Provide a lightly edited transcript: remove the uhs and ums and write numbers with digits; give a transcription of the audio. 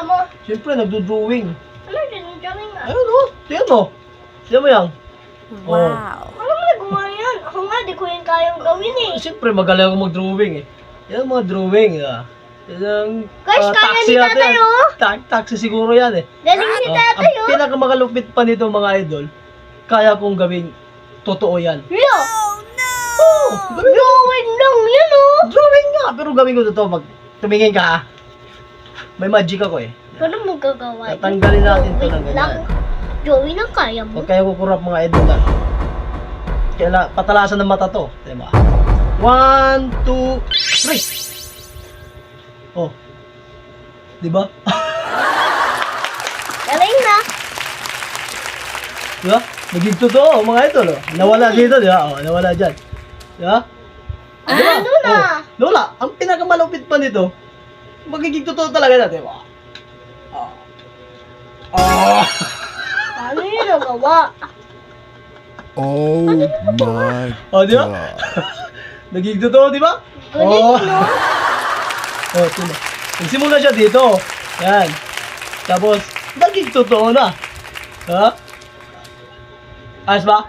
mo? Siyempre, nagdo-drawing. Ano din yung drawing nga? Ayun o, tingnan mo. Tingnan mo yan. Wow. Ano mo nagawa yan? Ako nga, di ko yung kayang gawin eh. Siyempre, magaling ako mag-drawing eh. Yan ang mga drawing. Yan ang Guys, kaya taxi ni yata tatay yan. oh. Taxi siguro yan eh. Galing ni tatay Ang oh. pinakamagalupit pa nito mga idol, kaya kong gawing totoo yan. Yo! Oh, Drawing lang yan oh. drawing nga, pero gawin ko totoo. Tumingin ka ha. May magic ako eh. Paano mo gagawa? Tatanggalin natin to ng Drawing lang. ganyan. Drawing lang kaya mo. Huwag kayo kukurap mga idol na. Kaya patalasan ng mata to. Diba? 1, 2, 3. Oh. Diba? Galing na. Diba? Naging totoo mga idol. Oh. Nawala dito, diba? Oh, nawala dyan. Diba? Diba? Ano na? Oh, Lola, ang pinakamalupit pa nito, magiging totoo talaga na, diba? Paano yun nagawa? Oh my Oh, di ba? god. Naging totoo, di ba? Galing no? Oh, ito. Nagsimula siya dito. Yan. Tapos, naging totoo na. Ha? Ayos ba?